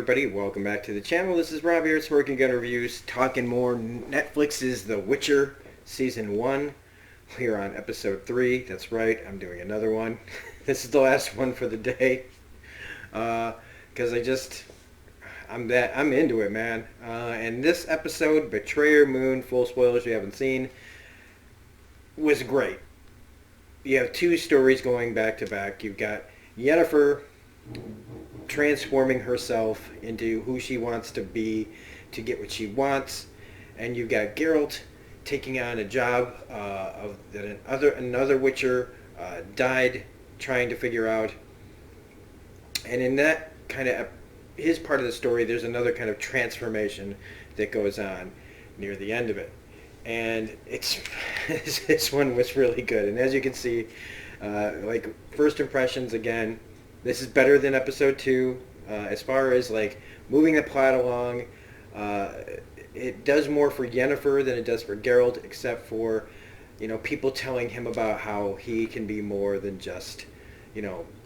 everybody, welcome back to the channel. This is Rob here, it's Working Gun Reviews, talking more Netflix's The Witcher Season 1. We're on Episode 3, that's right, I'm doing another one. This is the last one for the day. Because I'm into it, man. And this episode, Betrayer Moon, full spoilers if you haven't seen, was great. You have two stories going back to back. You've got Yennefer transforming herself into who she wants to be to get what she wants, and you've got Geralt taking on a job that another Witcher died trying to figure out. And in that kind of his part of the story, there's another kind of transformation that goes on near the end of it, and this one was really good. And as you can see, like first impressions again. This is better than episode 2 as far as like moving the plot along. It does more for Yennefer than it does for Geralt, except for, people telling him about how he can be more than just,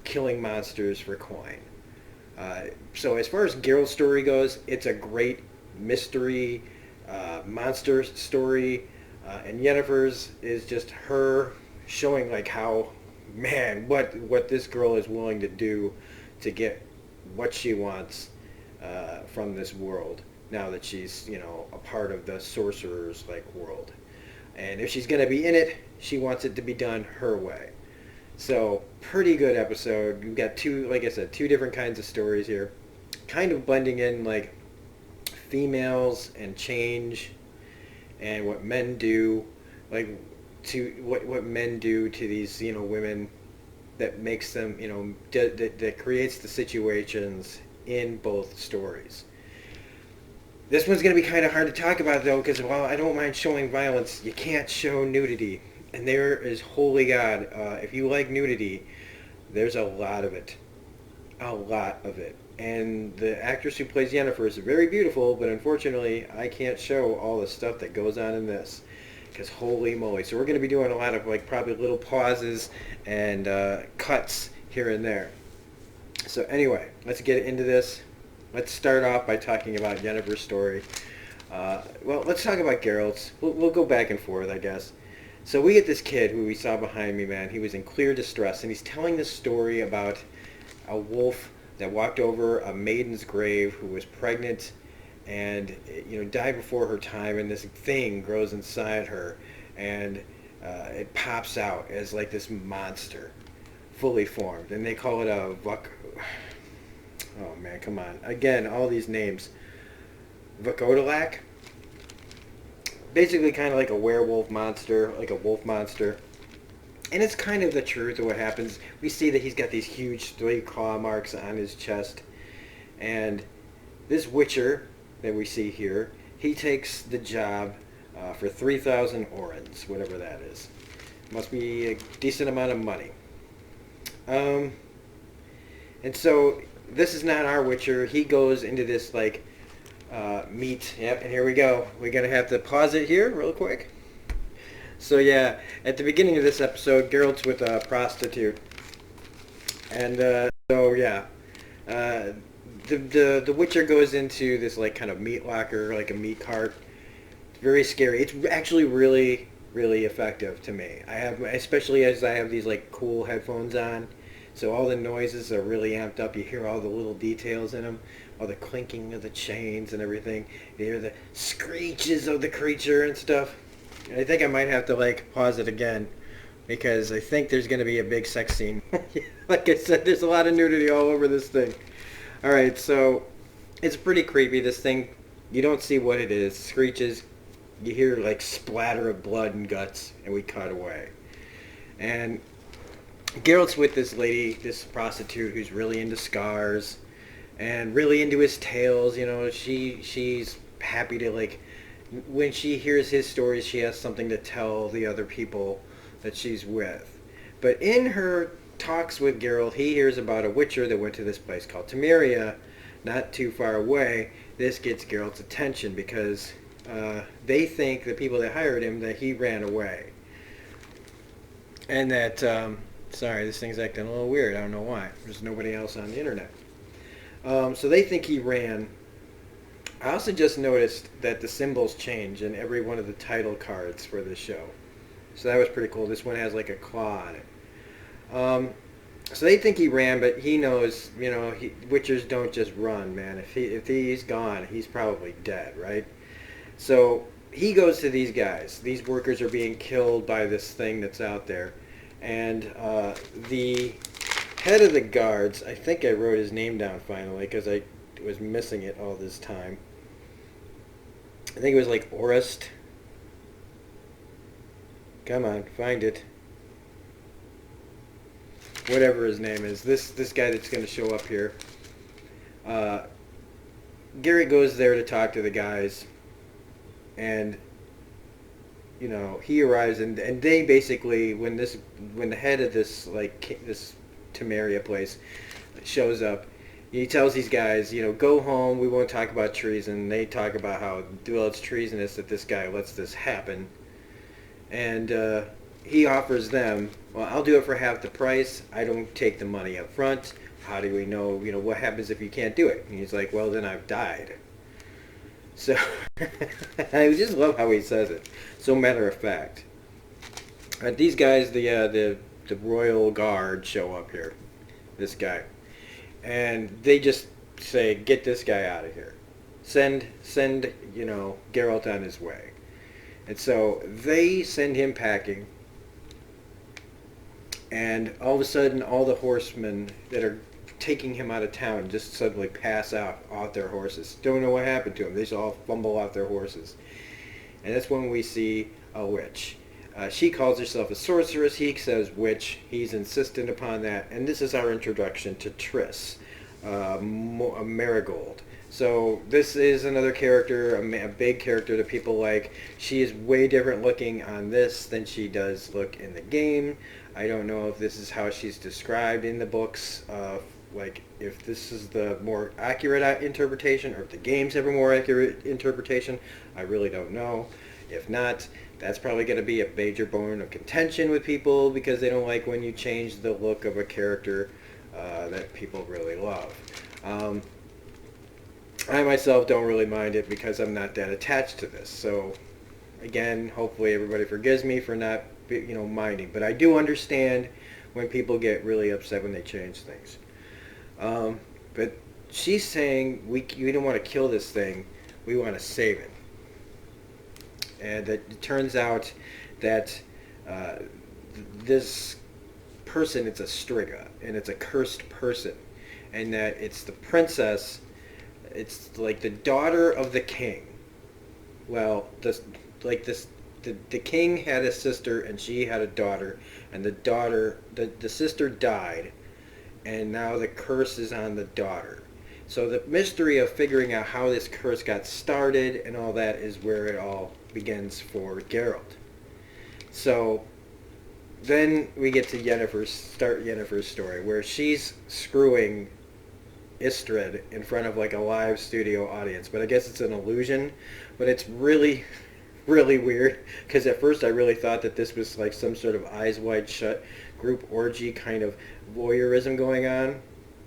killing monsters for coin. So as far as Geralt's story goes, it's a great mystery monster story, and Yennefer's is just her showing like how, man, what this girl is willing to do to get what she wants from this world now that she's, a part of the sorcerer's world. And if she's going to be in it, she wants it to be done her way. So pretty good episode. You've got two different kinds of stories here, kind of blending in like females and change and what men do, to what men do to these women, that makes them that creates the situations in both stories. This one's going to be kind of hard to talk about though, because while I don't mind showing violence, you can't show nudity, and there is, holy God, if you like nudity, there's a lot of it, and the actress who plays Yennefer is very beautiful, but unfortunately I can't show all the stuff that goes on in this, because holy moly. So we're going to be doing a lot of probably little pauses and cuts here and there. So anyway, let's get into this. Let's start off by talking about Yennefer's story. Well, let's talk about Geralt's. We'll go back and forth, I guess. So we get this kid who we saw behind me, man. He was in clear distress, and he's telling this story about a wolf that walked over a maiden's grave who was pregnant and died before her time, and this thing grows inside her, and it pops out as like this monster, fully formed, and they call it a oh man, come on, again, all these names. Vokodolak, basically kind of like a werewolf monster, like a wolf monster. And it's kind of the truth of what happens. We see that he's got these huge 3 claw marks on his chest, and this Witcher that we see here, he takes the job for 3,000 orens, whatever that is. Must be a decent amount of money. And so this is not our Witcher. He goes into this meat. Yep, and here we go. We're gonna have to pause it here real quick. So yeah, at the beginning of this episode, Geralt's with a prostitute, and the Witcher goes into this kind of meat locker, like a meat cart. It's very scary. It's actually really, really effective to me. Especially as I have these cool headphones on, so all the noises are really amped up. You hear all the little details in them, all the clinking of the chains and everything. You hear the screeches of the creature and stuff. And I think I might have to pause it again, because I think there's going to be a big sex scene. Like I said, there's a lot of nudity all over this thing. Alright, so it's pretty creepy. This thing, you don't see what it is. Screeches, you hear splatter of blood and guts, and we cut away. And Geralt's with this lady, this prostitute, who's really into scars and really into his tales. She's happy to when she hears his stories, she has something to tell the other people that she's with. But in her talks with Geralt, he hears about a Witcher that went to this place called Temeria, not too far away. This gets Geralt's attention because they think, the people that hired him, that he ran away. And that, sorry, this thing's acting a little weird. I don't know why. There's nobody else on the internet. So they think he ran. I also just noticed that the symbols change in every one of the title cards for this show. So that was pretty cool. This one has like a claw on it. So they think he ran, but he knows, Witchers don't just run, man. If he's gone, he's probably dead, right? So he goes to these guys. These workers are being killed by this thing that's out there, and the head of the guards. I think I wrote his name down finally because I was missing it all this time. I think it was like Orist. Come on, find it. Whatever his name is, this guy that's going to show up here. Gary goes there to talk to the guys, and he arrives, and they basically when the head of this this Temeria place shows up, he tells these guys, go home. We won't talk about treason. They talk about how it's treasonous that this guy lets this happen, and he offers them, well, I'll do it for half the price. I don't take the money up front. How do we know, what happens if you can't do it? And he's like, well, then I've died. So, I just love how he says it. So matter of fact. These guys, the Royal Guard show up here. This guy. And they just say, get this guy out of here. Send Geralt on his way. And so they send him packing. And all of a sudden, all the horsemen that are taking him out of town just suddenly pass out off their horses. Don't know what happened to them. They just all fumble off their horses. And that's when we see a witch. She calls herself a sorceress. He says witch. He's insistent upon that. And this is our introduction to Triss, a merigold. So this is another character, a big character that people like. She is way different looking on this than she does look in the game. I don't know if this is how she's described in the books, if this is the more accurate interpretation, or if the games have a more accurate interpretation. I really don't know. If not, that's probably going to be a major bone of contention with people because they don't like when you change the look of a character that people really love. I myself don't really mind it because I'm not that attached to this. So, again, hopefully everybody forgives me for not minding, but I do understand when people get really upset when they change things. But she's saying we don't want to kill this thing, we want to save it. And it turns out that this person, it's a striga, and it's a cursed person, and that it's the princess. It's like the daughter of the king. Well, the king had a sister and she had a daughter, and the sister died, and now the curse is on the daughter. So the mystery of figuring out how this curse got started and all that is where it all begins for Geralt. So then we get to Yennefer's story, where she's screwing Istrid in front of a live studio audience, but I guess it's an illusion. But it's really really weird because at first I really thought that this was some sort of eyes wide shut group orgy kind of voyeurism going on,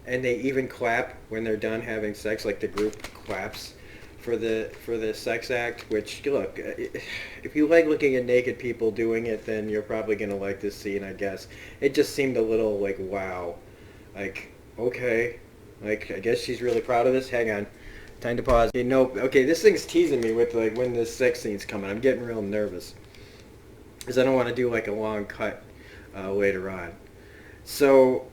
and they even clap when they're done having sex, the group claps for the sex act. Which, look, if you like looking at naked people doing it, then you're probably gonna like this scene, I guess. It just seemed a little wow, okay. I guess she's really proud of this. Hang on. Time to pause. Okay, no. Okay, this thing's teasing me with when this sex scene's coming. I'm getting real nervous. Because I don't want to do a long cut later on. So,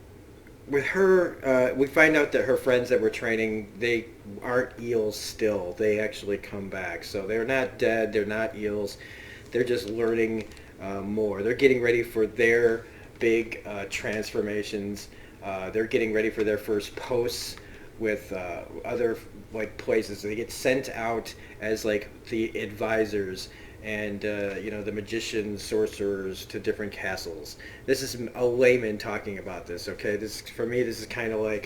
with her, we find out that her friends that were training, they aren't eels still. They actually come back. So they're not dead. They're not eels. They're just learning more. They're getting ready for their big transformations. They're getting ready for their first posts with other places. They get sent out as the advisors and the magicians, sorcerers to different castles. This is a layman talking about this. Okay, for me this is kind of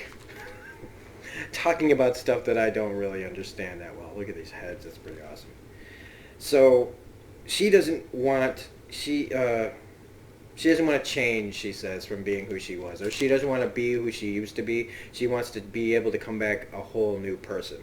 talking about stuff that I don't really understand that well. Look at these heads. That's pretty awesome. So she doesn't want She doesn't want to change, she says, from being who she was. Or she doesn't want to be who she used to be. She wants to be able to come back a whole new person.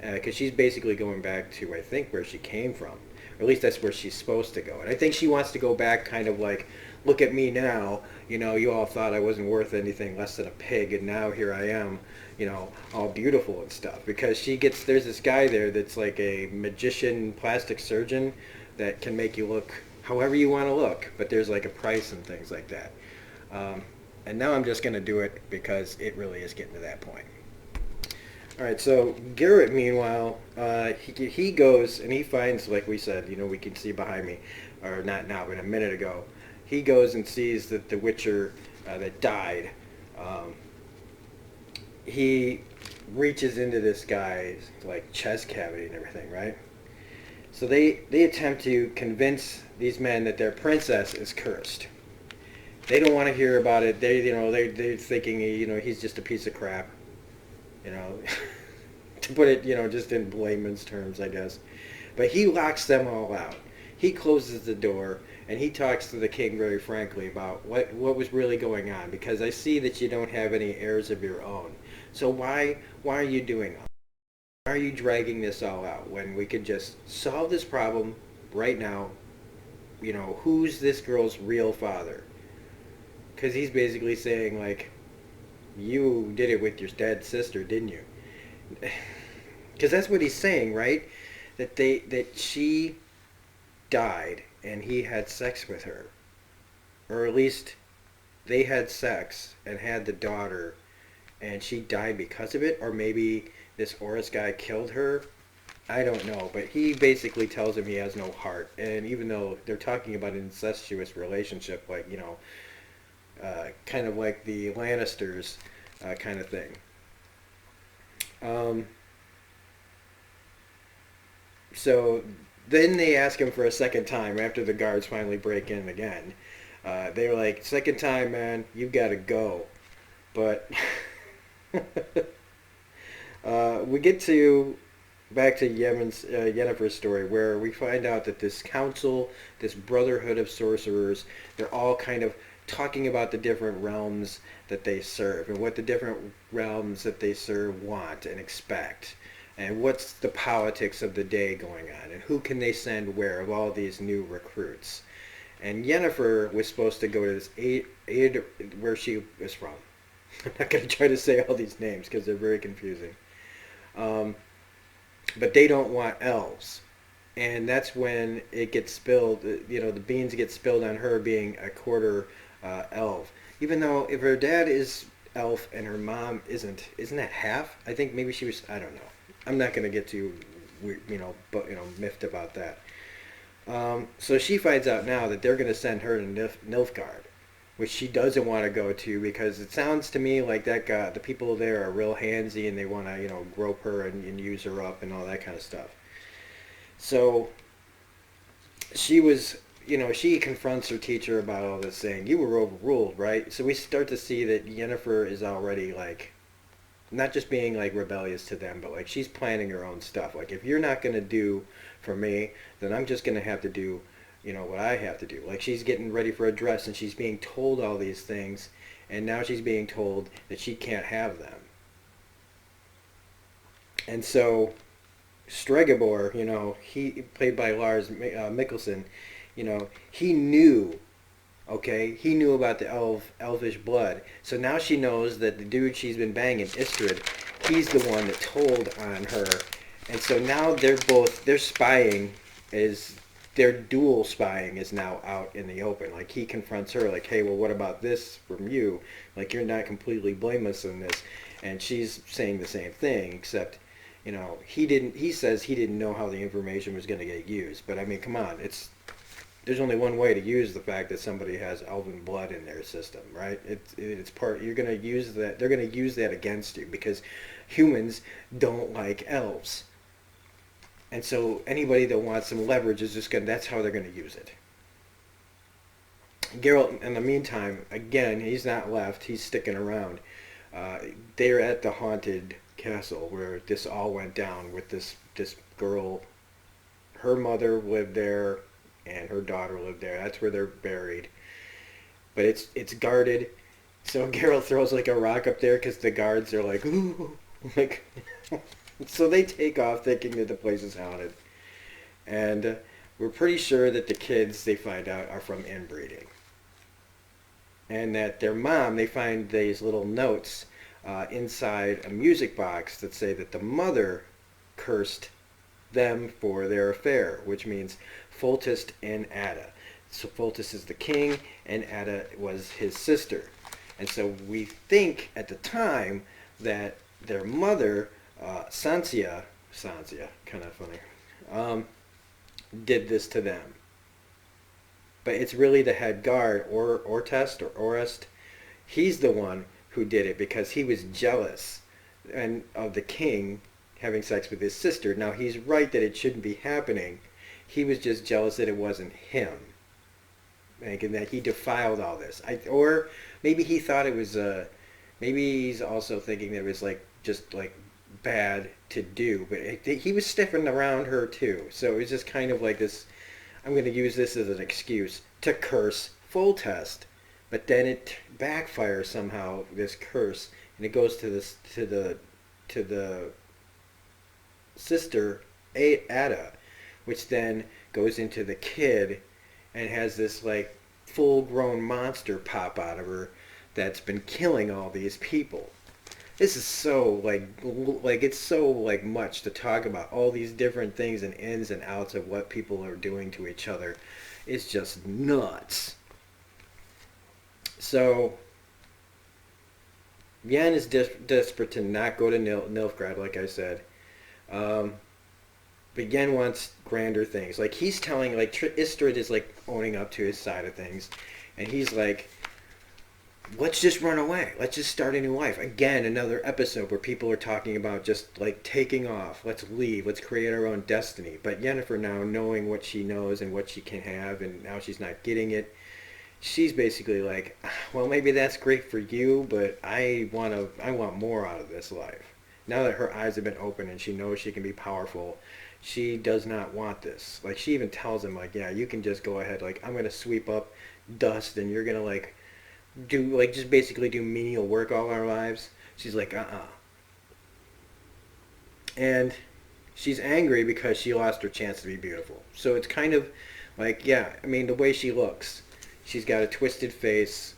Because she's basically going back to, I think, where she came from. Or at least that's where she's supposed to go. And I think she wants to go back kind of like, look at me now. You know, you all thought I wasn't worth anything less than a pig. And now here I am, you know, all beautiful and stuff. Because there's this guy there that's like a magician plastic surgeon that can make you look however you want to look, but there's like a price and things like that. And now I'm just going to do it because it really is getting to that point. All right, so Garrett, meanwhile, he goes and he finds, like we said, you know, we can see behind me, or not now, but a minute ago, he goes and sees that the Witcher that died, he reaches into this guy's like chest cavity and everything, right? So they attempt to convince these men that their princess is cursed. They don't want to hear about it. They're thinking, you know, he's just a piece of crap. You know, to put it, you know, just in layman's terms, I guess. But he locks them all out. He closes the door and he talks to the king very frankly about what was really going on, because I see that you don't have any heirs of your own. So why are you doing that? Why are you dragging this all out when we could just solve this problem right now? You know, who's this girl's real father? Because he's basically saying, like, you did it with your dead sister, didn't you? Because that's what he's saying, right? That she died and he had sex with her. Or at least they had sex and had the daughter and she died because of it. Or maybe this Horus guy killed her. I don't know, but he basically tells him he has no heart. And even though they're talking about an incestuous relationship, like, you know, kind of like the Lannisters kind of thing. So then they ask him for a second time after the guards finally break in again. They're like, second time, man, you gotta go. But we get back to Yennefer's story, where we find out that this council, this brotherhood of sorcerers, they're all kind of talking about the different realms that they serve and what the different realms that they serve want and expect, and what's the politics of the day going on, and who can they send where of all these new recruits. And Yennefer was supposed to go to this aid where she is from. I'm not going to try to say all these names because they're very confusing. But they don't want elves. And that's when it gets spilled, you know, the beans get spilled on her being a quarter elf. Even though if her dad is elf and her mom isn't that half? I think maybe she was, I don't know. I'm not going to get too, miffed about that. So she finds out now that they're going to send her to Nilfgaard, which she doesn't want to go to because it sounds to me like that guy, the people there are real handsy and they want to, you know, grope her and use her up and all that kind of stuff. So she was, you know, she confronts her teacher about all this, saying, you were overruled, right? So we start to see that Yennefer is already, like, not just being, like, rebellious to them, but, like, she's planning her own stuff. Like, if you're not going to do for me, then I'm just going to have to do, you know, what I have to do. Like, she's getting ready for a dress, and she's being told all these things, and now she's being told that she can't have them. And so Stregobor, you know, he played by Lars Mikkelsen, you know, he knew, okay, he knew about the elvish blood. So now she knows that the dude she's been banging, Istrid, he's the one that told on her. And so now their spying is, their dual spying is now out in the open. Like, he confronts her, like, hey, well, what about this from you? Like, you're not completely blameless in this. And she's saying the same thing, except, you know, he says he didn't know how the information was going to get used. But, I mean, come on, there's only one way to use the fact that somebody has elven blood in their system, right? It's part, you're going to use that, they're going to use that against you because humans don't like elves. And so anybody that wants some leverage is just that's how they're going to use it. Geralt, in the meantime, again, he's not left, he's sticking around. They're at the haunted castle where this all went down with this girl. Her mother lived there and her daughter lived there. That's where they're buried. but it's guarded. So Geralt throws like a rock up there because the guards are like, ooh, like, so they take off thinking that the place is haunted, and we're pretty sure that the kids they find out are from inbreeding, and that their mom they find these little notes inside a music box that say that the mother cursed them for their affair, which means Foltest and Ada. So Foltest is the king, and Ada was his sister. And so we think at the time that their mother, Sansia, kind of funny, did this to them. But it's really the head guard, or Ortest or Orest. He's the one who did it because he was jealous and of the king having sex with his sister. Now he's right that it shouldn't be happening. He was just jealous that it wasn't him, and that he defiled all this. Or maybe he thought it was. Maybe he's also thinking that it was like just like bad to do. But he was sniffing around her too. So it was just kind of like this. I'm going to use this as an excuse to curse Foltest. But then it backfires somehow, this curse, and it goes to the sister Ada, which then goes into the kid and has this like full-grown monster pop out of her that's been killing all these people. This is so like it's so like much to talk about, all these different things and ins and outs of what people are doing to each other. It's just nuts. So Yen is desperate to not go to Nilfgaard, like I said. But Yen wants grander things. Like he's telling, like Istrid is like owning up to his side of things, and he's like, let's just run away. Let's just start a new life. Again, another episode where people are talking about just like taking off. Let's leave. Let's create our own destiny. But Yennefer now, knowing what she knows and what she can have, and now she's not getting it, she's basically like, well, maybe that's great for you, but I want more out of this life. Now that her eyes have been opened and she knows she can be powerful, she does not want this. Like she even tells him, like, yeah, you can just go ahead. Like I'm gonna sweep up dust, and you're gonna like do like just basically do menial work all our lives. She's like, and she's angry because she lost her chance to be beautiful. So it's kind of like, yeah, I mean the way she looks. She's got a twisted face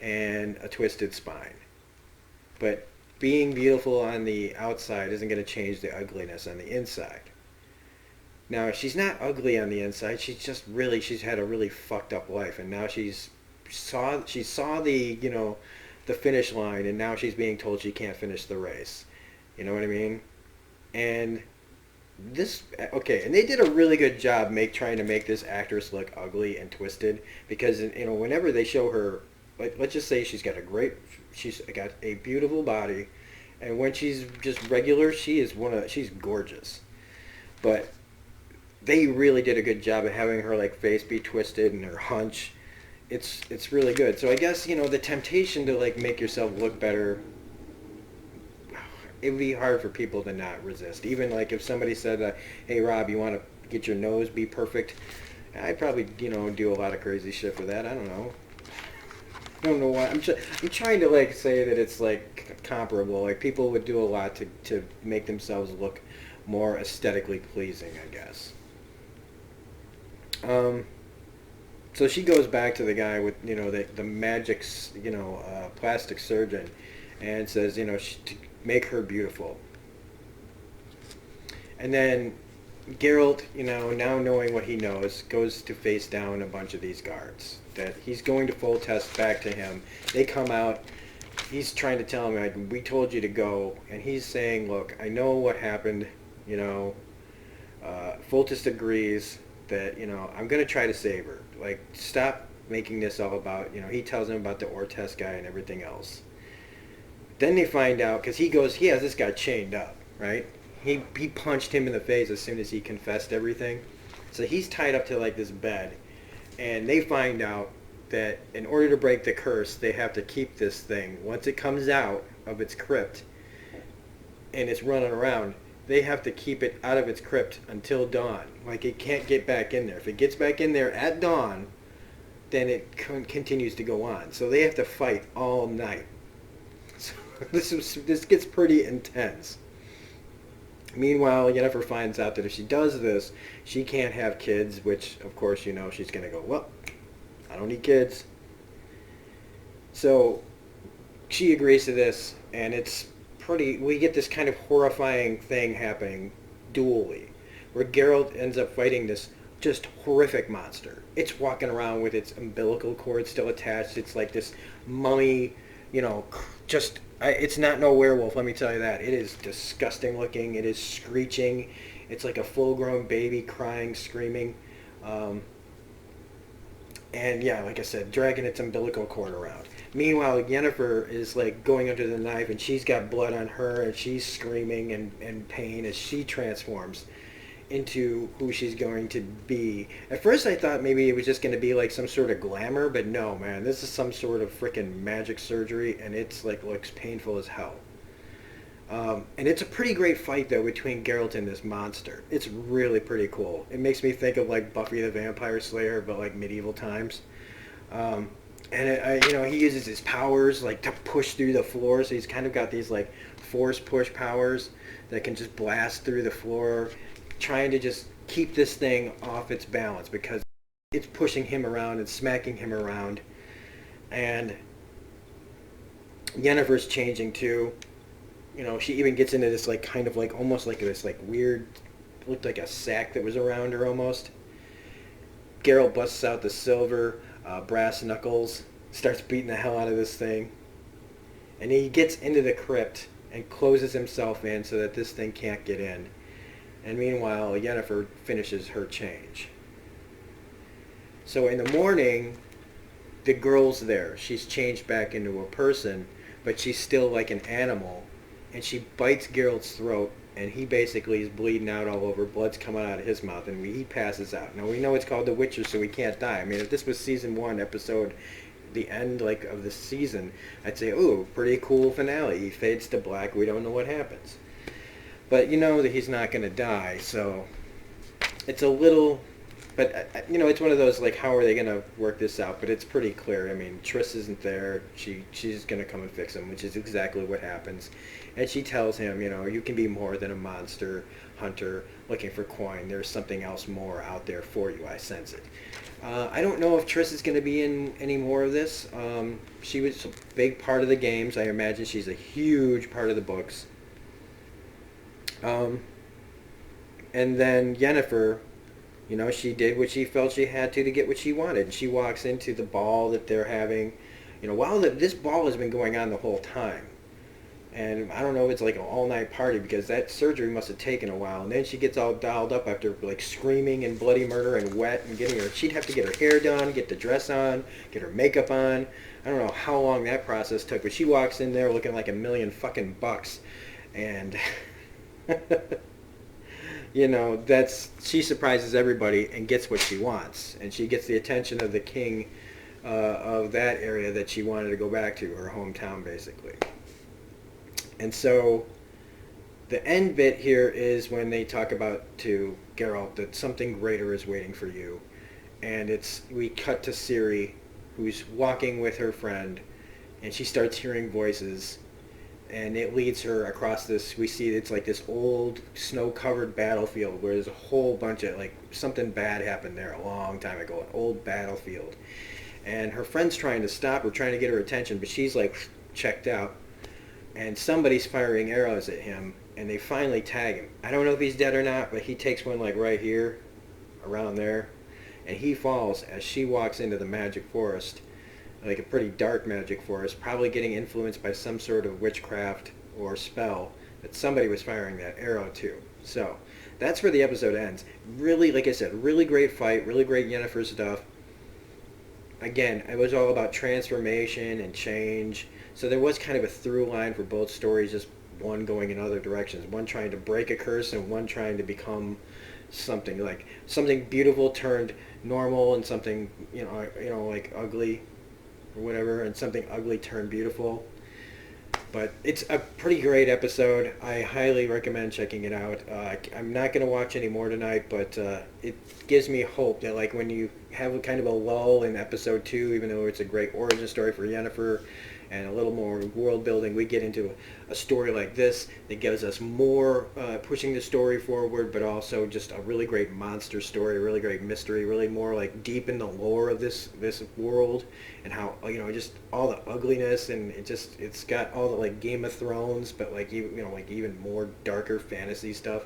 and a twisted spine. But being beautiful on the outside isn't going to change the ugliness on the inside. Now, she's not ugly on the inside. She's had a really fucked up life, and now she saw the, the finish line, and now she's being told she can't finish the race. You know what I mean? And and they did a really good job trying to make this actress look ugly and twisted, because whenever they show her, like, let's just say she's got a beautiful body, and when she's just regular, she's gorgeous. But they really did a good job of having her like face be twisted and her hunch. It's really good. So I guess the temptation to like make yourself look better, it would be hard for people to not resist. Even like if somebody said, hey Rob, you want to get your nose be perfect, I'd probably do a lot of crazy shit for that. I don't know why. I'm trying to like say that it's like comparable. Like people would do a lot to make themselves look more aesthetically pleasing, I guess. So she goes back to the guy with the magic plastic surgeon, and says to make her beautiful. And then Geralt, now knowing what he knows, goes to face down a bunch of these guards. That he's going to full test back to him. They come out. He's trying to tell him, like, we told you to go. And he's saying, look, I know what happened. Foltest agrees that, I'm going to try to save her. Like, stop making this all about, he tells him about the Ortest guy and everything else. Then they find out, because he has this guy chained up, right? He punched him in the face as soon as he confessed everything. So he's tied up to like this bed. And they find out that in order to break the curse, they have to keep this thing. Once it comes out of its crypt and it's running around, they have to keep it out of its crypt until dawn. Like it can't get back in there. If it gets back in there at dawn, then it continues to go on. So they have to fight all night. So this gets pretty intense. Meanwhile, Yennefer finds out that if she does this, she can't have kids, which, of course, she's going to go, well, I don't need kids. So she agrees to this, and we get this kind of horrifying thing happening dually, where Geralt ends up fighting this just horrific monster. It's walking around with its umbilical cord still attached. It's like this mummy, it's not no werewolf, let me tell you that. It is disgusting looking. It is screeching. It's like a full-grown baby crying, screaming. And yeah, like I said, dragging its umbilical cord around. Meanwhile, Yennefer is like going under the knife, and she's got blood on her, and she's screaming in pain as she transforms into who she's going to be. At first I thought maybe it was just going to be like some sort of glamour, but no, man, this is some sort of freaking magic surgery, and it's like looks painful as hell. And it's a pretty great fight though between Geralt and this monster. It's really pretty cool. It makes me think of like Buffy the Vampire Slayer, but like medieval times. He uses his powers like to push through the floor, so he's kind of got these like force push powers that can just blast through the floor, trying to just keep this thing off its balance because it's pushing him around and smacking him around. And Yennefer's changing too. She even gets into this like kind of like almost like this like weird, looked like a sack that was around her almost. Geralt busts out the silver brass knuckles, starts beating the hell out of this thing, and he gets into the crypt and closes himself in so that this thing can't get in. And meanwhile, Yennefer finishes her change. So in the morning, the girl's there. She's changed back into a person, but she's still like an animal. And she bites Geralt's throat, and he basically is bleeding out all over. Blood's coming out of his mouth, and he passes out. Now, we know it's called The Witcher, so he can't die. I mean, if this was season 1, episode, the end like of the season, I'd say, ooh, pretty cool finale. He fades to black. We don't know what happens. But you know that he's not going to die, so it's a little... But, it's one of those, like, how are they going to work this out? But it's pretty clear. I mean, Triss isn't there. She's going to come and fix him, which is exactly what happens. And she tells him, you can be more than a monster hunter looking for coin. There's something else more out there for you. I sense it. I don't know if Triss is going to be in any more of this. She was a big part of the games. I imagine she's a huge part of the books. And then Yennefer, she did what she felt she had to get what she wanted. She walks into the ball that they're having. This ball has been going on the whole time. And I don't know if it's like an all-night party because that surgery must have taken a while. And then she gets all dialed up after like screaming and bloody murder and wet and she'd have to get her hair done, get the dress on, get her makeup on. I don't know how long that process took, but she walks in there looking like $1,000,000 fucking bucks. And, she surprises everybody and gets what she wants. And she gets the attention of the king of that area that she wanted to go back to, her hometown basically. And so the end bit here is when they talk about to Geralt that something greater is waiting for you. And we cut to Ciri, who's walking with her friend, and she starts hearing voices. And it leads her across this, we see it's like this old snow-covered battlefield where there's a whole bunch of, like, something bad happened there a long time ago, an old battlefield. And her friend's trying to stop her, trying to get her attention, but she's, like, checked out. And somebody's firing arrows at him, and they finally tag him. I don't know if he's dead or not, but he takes one like right here, around there, and he falls as she walks into the magic forest, like a pretty dark magic forest, probably getting influenced by some sort of witchcraft or spell that somebody was firing that arrow to. So that's where the episode ends. Really, like I said, really great fight, really great Yennefer stuff. Again, it was all about transformation and change. So there was kind of a through line for both stories, just one going in other directions. One trying to break a curse and one trying to become something like something beautiful turned normal and something, like ugly or whatever, and something ugly turned beautiful. But it's a pretty great episode. I highly recommend checking it out. I'm not going to watch any more tonight, but it gives me hope that like when you have a kind of a lull in episode 2, even though it's a great origin story for Yennefer and a little more world building. We get into a story like this that gives us more pushing the story forward, but also just a really great monster story, a really great mystery, really more like deep in the lore of this world, and how, you know, just all the ugliness, and it's got all the like Game of Thrones, but like, you know, like even more darker fantasy stuff.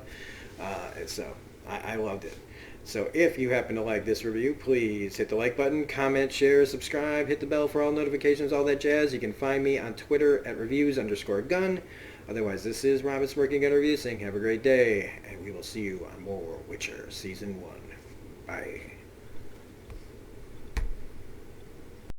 So I loved it. So if you happen to like this review, please hit the like button, comment, share, subscribe, hit the bell for all notifications, all that jazz. You can find me on Twitter at reviews_gun. Otherwise, this is Robin Smirking Gun Review saying have a great day, and we will see you on more Witcher Season 1. Bye.